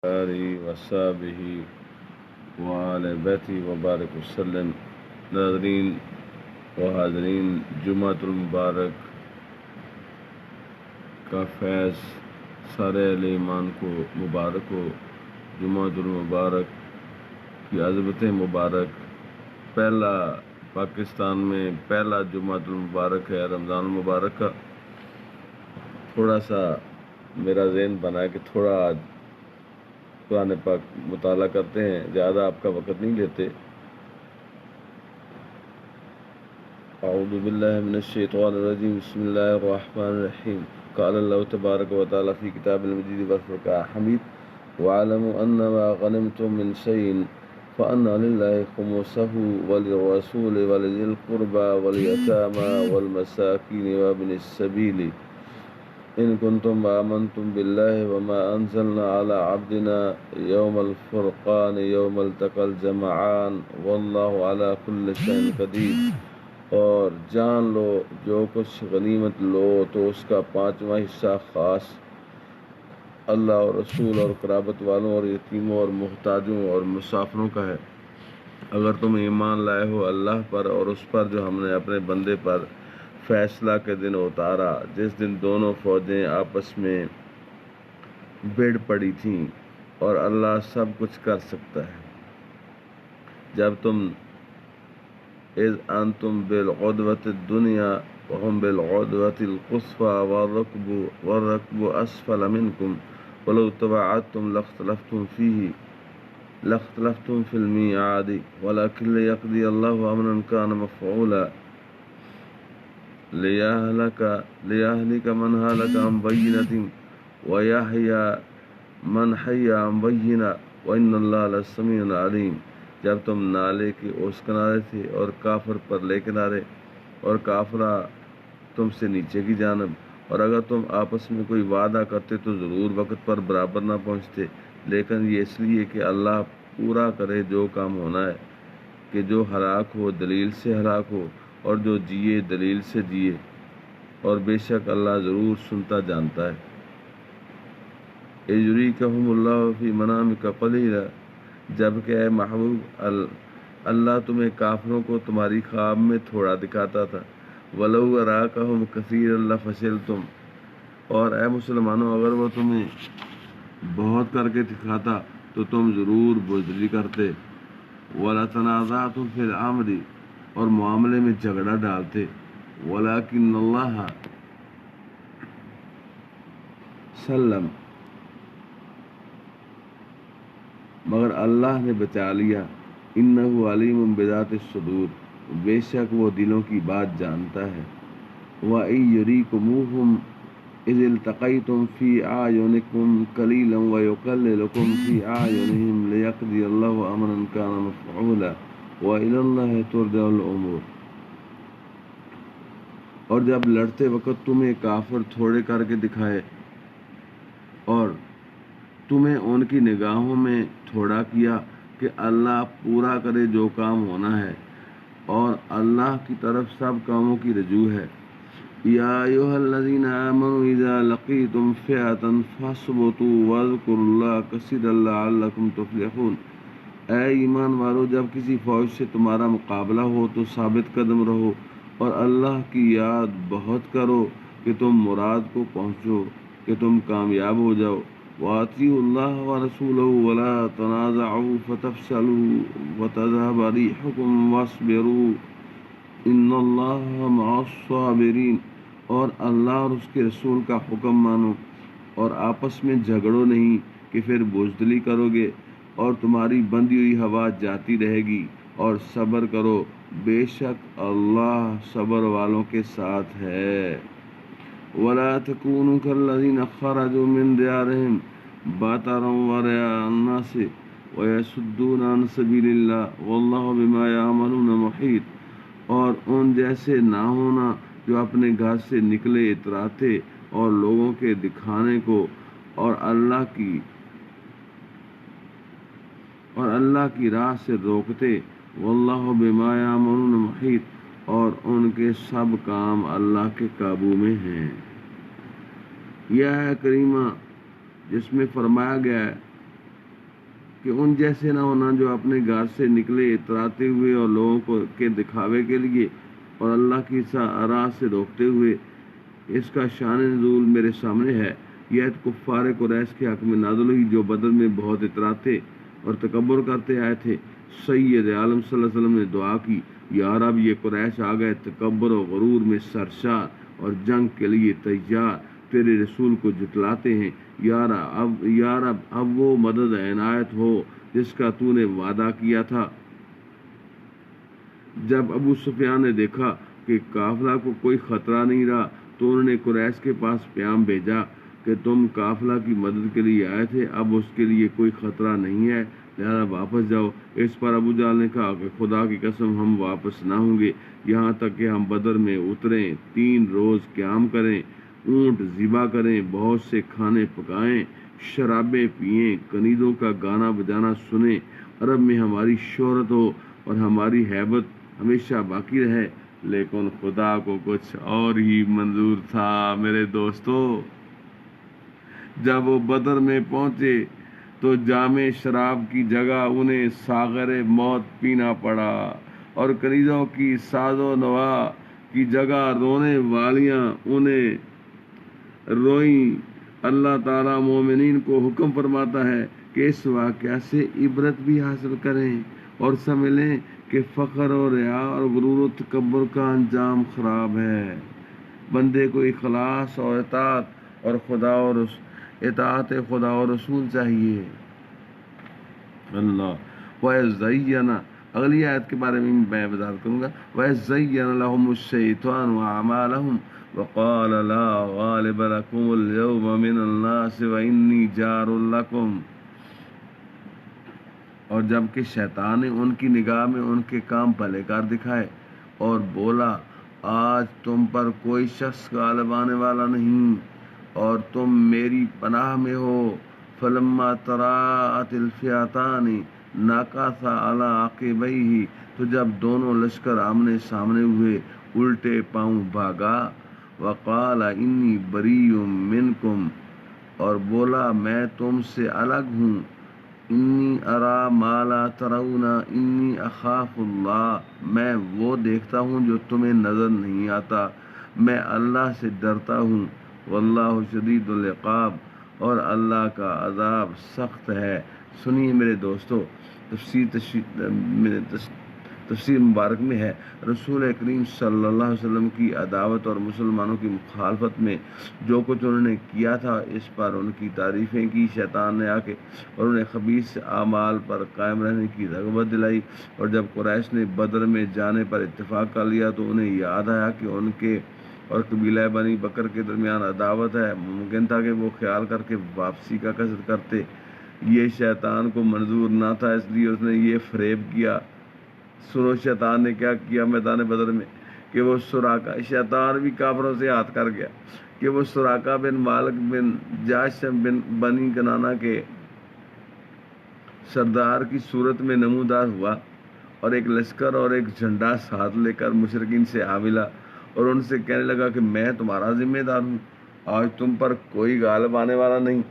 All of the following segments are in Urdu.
آلہ وصحبہ وعلی بیتہ وبارک وسلم۔ ناظرین و حاضرین، جمعۃ المبارک کا فیض سارے اہل ایمان کو مبارک ہو۔ جمعۃ المبارک کی عظمتیں مبارک، پہلا پاکستان میں پہلا جمعۃ المبارک ہے رمضان المبارک کا۔ تھوڑا سا میرا ذہن بنا ہے کہ تھوڑا آج قرآن پاک مطالعہ کرتے ہیں، زیادہ آپ کا وقت نہیں لیتے۔ اعوذ باللہ من الشیطان الرجیم، بسم اللہ الرحمن الرحیم۔ قال اللہ تبارک و تعالی فی کتاب المجید والفرقان الحمید، وَاعْلَمُوا أَنَّمَا غَنِمْتُم مِّن شَيْءٍ فَأَنَّ لِلَّهِ خُمُسَهُ وَلِلرَّسُولِ وَلِذِي الْقُرْبَى وَالْيَتَامَى وَالْمَسَاكِينِ وَابْنِ السَّبِيلِ إن كنتم آمنتم بالله وما أنزلنا على عبدنا يوم الفرقان يوم التقى الجمعان والله على كل شيء قدير۔ اور جان لو جو کچھ غنیمت لو تو اس کا 5واں حصہ خاص اللہ اور رسول اور قرابت والوں اور یتیموں اور محتاجوں اور مسافروں کا ہے۔ اگر تم ایمان لائے ہو اللہ پر اور اس پر جو ہم نے اپنے بندے پر فیصلہ کے دن اتارا، جس دن دونوں فوجیں آپس میں بھڑ پڑی تھیں، اور اللہ سب کچھ کر سکتا ہے۔ جب تم اذ انتم بالعدوۃ الدنیا وهم بالعدوۃ القصوى والركب اسفل منكم ولو تبعتم لاختلفتم في الميعاد ولكن ليقضي الله امرا كان مفعولا ليهلك من هلك عن بينة ويحيى من حي عن بينة وإن الله لسميع عليم۔ جب تم نالے کے اس کنارے تھے اور کافر پر لے کنارے، اور کافرہ تم سے نیچے کی جانب، اور اگر تم آپس میں کوئی وعدہ کرتے تو ضرور وقت پر برابر نہ پہنچتے، لیکن یہ اس لیے کہ اللہ پورا کرے جو کام ہونا ہے، کہ جو ہلاک ہو دلیل سے ہلاک ہو اور جو جیے دلیل سے جیے، اور بے شک اللہ ضرور سنتا جانتا ہے۔ یُریکہم اللہ فی منامک قلیلا، جبکہ اے محبوب اللہ تمہیں کافروں کو تمہاری خواب میں تھوڑا دکھاتا تھا۔ وَلَوْ أَرَاكَهُمْ كَثِيرًا لَفَشِلْتُمْ، اور اے مسلمانوں اگر وہ تمہیں بہت کر کے دکھاتا تو تم ضرور بزدلی کرتے۔ وَلَتَنَازَعْتُمْ فِي الْأَمْرِ، اور معاملے میں جھگڑا ڈالتے۔ وَلَكِنَّ اللَّهَ سلم، مگر اللہ نے بچا لیا۔ انہ علیم بذات الصدور، بے شک وہ دلوں کی بات جانتا ہے۔ وَإِن يُرِيكُمُوهُمْ إِذِ الْتَقَيْتُمْ فِي أَعْيُنِكُمْ قَلِيلًا وَيُقَلِّلُكُمْ فِي أَعْيُنِهِمْ لِيَقْضِيَ اللَّهُ أَمْرًا كَانَ مَفْعُولًا وَإِلَى اللَّهِ تُرْجَعُ الْأُمُورُ۔ اور جب لڑتے وقت تمہیں کافر تھوڑے کر کے دکھائے اور تمہیں ان کی نگاہوں میں تھوڑا کیا، کہ اللہ پورا کرے جو کام ہونا ہے، اور اللہ کی طرف سب کاموں کی رجوع ہے۔ یا ایھا الذین آمنوا اذا لقیتم فئۃ فاثبتوا واذکروا اللہ کثیرا لعلکم تفلحون۔ اے ایمان والو، جب کسی فوج سے تمہارا مقابلہ ہو تو ثابت قدم رہو، اور اللہ کی یاد بہت کرو کہ تم مراد کو پہنچو، کہ تم کامیاب ہو جاؤ۔ وَأَطِیعُوا اللَّهَ وَرَسُولَهُ وَلَا تَنَازَعُوا فَتَفْشَلُوا وَتَذْهَبَ رِیحُکُمْ وَاصْبِرُوا إِنَّ اللَّهَ مَعَ الصَّابِرِینَ۔ اور اللہ اور اس کے رسول کا حکم مانو، اور آپس میں جھگڑو نہیں کہ پھر بزدلی کرو گے، اور تمہاری بندھی ہوئی ہوا جاتی رہے گی، اور صبر کرو، بے شک اللہ صبر والوں کے ساتھ ہے۔ وَلَا تَكُونُوا كَالَّذِينَ خَرَجُوا مِن دِيَارِهِمْ بَطَرًا وَرِئَاءَ النَّاسِ وَيَصُدُّونَ عَن سَبِيلِ اللَّهِ وَاللَّهُ بِمَا يَعْمَلُونَ مُحِيطٌ۔ اور ان جیسے نہ ہونا جو اپنے گھر سے نکلے اتراتے اور لوگوں کے دکھانے کو، اور اللہ کی راہ سے روکتے۔ وَاللَّهُ بِمَا يَعْمَلُونَ مُحِيطٌ، اور ان کے سب کام اللہ کے قابو میں ہیں۔ یہ ہے کریمہ جس میں فرمایا گیا ہے کہ ان جیسے نہ ہونا جو اپنے گھر سے نکلے اتراتے ہوئے اور لوگوں کو کے دکھاوے کے لیے اور اللہ کی راہ سے روکتے ہوئے۔ اس کا شان نزول میرے سامنے ہے۔ یہ آیت کفار قریش کے حق میں نازل ہوئی جو بدر میں بہت اتراتے اور تکبر کرتے آئے تھے۔ سید عالم صلی اللہ علیہ وسلم نے دعا کی، یا رب یہ قریش آ گئے تکبر و غرور میں سرشار اور جنگ کے لیے تیار، تیرے رسول کو جھٹلاتے ہیں۔ یا رب اب وہ مدد عنایت ہو جس کا تو نے وعدہ کیا تھا۔ جب ابو سفیان نے دیکھا کہ قافلہ کو کوئی خطرہ نہیں رہا تو انہوں نے قریش کے پاس پیام بھیجا کہ تم قافلہ کی مدد کے لیے آئے تھے، اب اس کے لیے کوئی خطرہ نہیں ہے، لہذا واپس جاؤ۔ اس پر ابو جہل نے کہا کہ خدا کی قسم ہم واپس نہ ہوں گے یہاں تک کہ ہم بدر میں اتریں، 3 روز قیام کریں، اونٹ ذبح کریں، بہت سے کھانے پکائیں، شرابیں پئیں، کنیزوں کا گانا بجانا سنیں، عرب میں ہماری شہرت ہو اور ہماری ہیبت ہمیشہ باقی رہے۔ لیکن خدا کو کچھ اور ہی منظور تھا میرے دوستو۔ جب وہ بدر میں پہنچے تو جام شراب کی جگہ انہیں ساغر موت پینا پڑا اور کنیزوں کی ساز و نوا کی جگہ رونے والیاں انہیں روئیں۔ اللہ تعالیٰ مومنین کو حکم فرماتا ہے کہ اس واقعہ سے عبرت بھی حاصل کریں اور سمجھ لیں کہ فخر و ریا اور غرور و تکبر کا انجام خراب ہے۔ بندے کو اخلاص اور اطاعت خدا اور رسول چاہیے۔ اللہ وَيَزَّيَّنَ، اگلی آیت کے بارے میں میں وضاحت کروں گا۔ وَيَزَّيَّنَ لَهُمُ الشَّيْطَانُ أَعْمَالَهُمْ وَقَالَ لَا غَالِبَ لَكُمُ الْيَوْمَ مِنَ النَّاسِ وَإِنِّي جَارٌ لَكُمْ، اور جب کہ شیطان نے ان کی نگاہ میں ان کے کام بھلے کار دکھائے اور بولا آج تم پر کوئی شخص غالب آنے والا نہیں اور تم میری پناہ میں ہو۔ فلما تراءت الفئتان نکص علی عقبیہ، تو جب دونوں لشکر آمنے سامنے ہوئے الٹے پاؤں بھاگا۔ وقال انی بریء منکم، اور بولا میں تم سے الگ ہوں۔ انی ارا ما لا ترون انی اخاف اللہ، میں وہ دیکھتا ہوں جو تمہیں نظر نہیں آتا، میں اللہ سے ڈرتا ہوں۔ واللہ شدید العقاب، اور اللہ کا عذاب سخت ہے۔ سنیے میرے دوستو، تفسیر مبارک میں ہے رسول کریم صلی اللہ علیہ وسلم کی عداوت اور مسلمانوں کی مخالفت میں جو کچھ انہوں نے کیا تھا، اس پر ان کی تعریفیں کی شیطان نے آ کے اور انہیں خبیث اعمال پر قائم رہنے کی رغبت دلائی۔ اور جب قریش نے بدر میں جانے پر اتفاق کر لیا تو انہیں یاد آیا کہ ان کے اور قبیلہ بنی بکر کے درمیان عداوت ہے، ممکن تھا کہ وہ خیال کر کے واپسی کا قصد کرتے۔ یہ شیطان کو منظور نہ تھا، اس لیے اس نے یہ فریب کیا۔ سنو شیطان نے کیا کیا میدان بدر میں، کہ وہ شیطان بھی کافروں سے ہاتھ کر گیا کہ وہ سراقہ بن مالک بن جاشم بن بنی کنانہ کے سردار کی صورت میں نمودار ہوا اور ایک لشکر اور ایک جھنڈا ساتھ لے کر مشرکین سے آ ملا اور ان سے کہنے لگا کہ میں تمہارا ذمہ دار ہوں، آج تم پر کوئی غالب آنے والا نہیں۔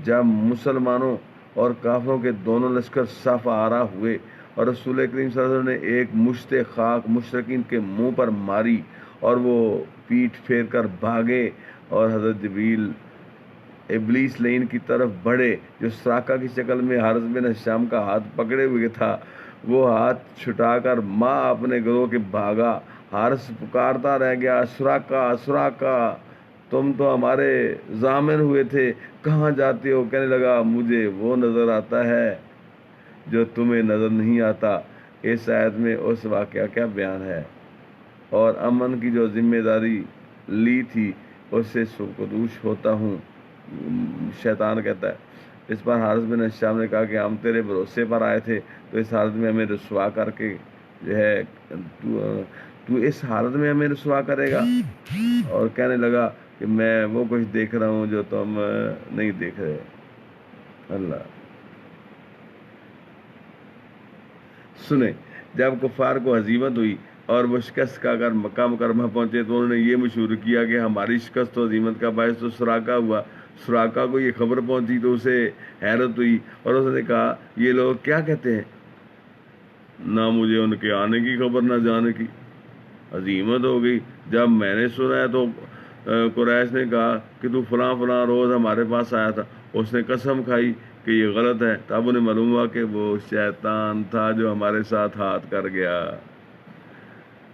جب مسلمانوں اور کافروں کے دونوں لشکر صف آرا ہوئے اور رسول کریم صلی اللہ علیہ وسلم نے ایک مشت خاک مشرکین کے منہ پر ماری اور وہ پیٹھ پھیر کر بھاگے، اور حضرت جبریل ابلیس لعین کی طرف بڑھے جو سراقہ کی شکل میں حارث بن ہشام کا ہاتھ پکڑے ہوئے تھا، وہ ہاتھ چھٹا کر ماں اپنے گروہ کے بھاگا۔ حارث پکارتا رہ گیا، سراقہ سراقہ، تم تو ہمارے ضامن ہوئے تھے، کہاں جاتے ہو؟ کہنے لگا مجھے وہ نظر آتا ہے جو تمہیں نظر نہیں آتا۔ اس آیت میں اس واقعہ کا بیان ہے اور امن کی جو ذمہ داری لی تھی اس سے سرخدوش ہوتا ہوں، شیطان کہتا ہے۔ اس پر حارث بن ہشام نے کہا کہ ہم تیرے بھروسے پر آئے تھے، تو اس حالت میں ہمیں رسوا کر کے جو ہے تو اس حالت میں ہمیں رسوا کرے گا؟ اور کہنے لگا کہ میں وہ کچھ دیکھ رہا ہوں جو تم نہیں دیکھ رہے۔ اللہ سنیں، جب کفار کو ہزیمت ہوئی اور وہ شکست کھا کر مکہ مکرمہ پہنچے تو انہوں نے یہ مشورہ کیا کہ ہماری شکست و ہزیمت کا باعث تو سراقہ ہوا، سراقہ کو یہ خبر پہنچی تو اسے حیرت ہوئی اور اس نے کہا یہ لوگ کیا کہتے ہیں، نہ مجھے ان کے آنے کی خبر نہ جانے کی۔ عظیمت ہو گئی۔ جب میں نے سنا ہے تو قریش نے کہا کہ تو فلاں فلاں روز ہمارے پاس آیا تھا، اس نے قسم کھائی کہ یہ غلط ہے۔ تب انہیں معلوم ہوا کہ وہ شیطان تھا جو ہمارے ساتھ ہاتھ کر گیا۔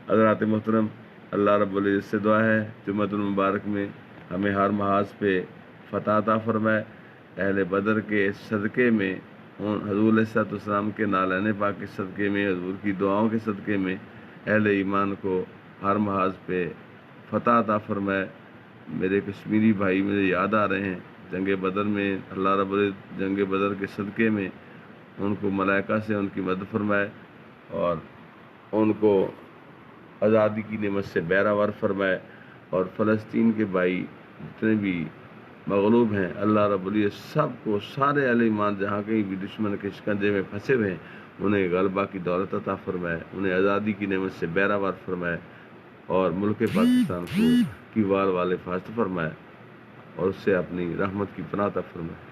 حضرات محترم، اللہ رب العزت سے دعا ہے جمعۃ المبارک میں ہمیں ہر محاذ پہ فتح عطا فرمائے۔ اہل بدر کے صدقے میں، حضور علیہ السلام کے نالین پاک کے صدقے میں، حضور کی دعاؤں کے صدقے میں اہل ایمان کو ہر محاذ پہ فتح عطا فرمائے۔ میرے کشمیری بھائی مجھے یاد آ رہے ہیں جنگ بدر میں، اللہ رب العزت جنگ بدر کے صدقے میں ان کو ملائکہ سے ان کی مدد فرمائے اور ان کو آزادی کی نعمت سے بہرہور فرمائے، اور فلسطین کے بھائی جتنے بھی مغلوب ہیں اللہ رب العزت سب کو، سارے اہل ایمان جہاں کہیں بھی دشمن کے شکنجے میں پھنسے ہوئے ہیں انہیں غلبہ کی دولت عطا فرمائے، انہیں آزادی کی نعمت سے بہرہور فرمائے اور ملک پاکستان کو کی وال والے حفاظت فرمائے اور اس سے اپنی رحمت کی پناہ عطا فرمائے،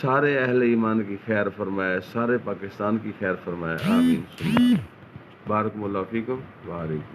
سارے اہل ایمان کی خیر فرمائے، سارے پاکستان کی خیر فرمائے، آمین۔ بارک اللہ فیکم وعلیکم۔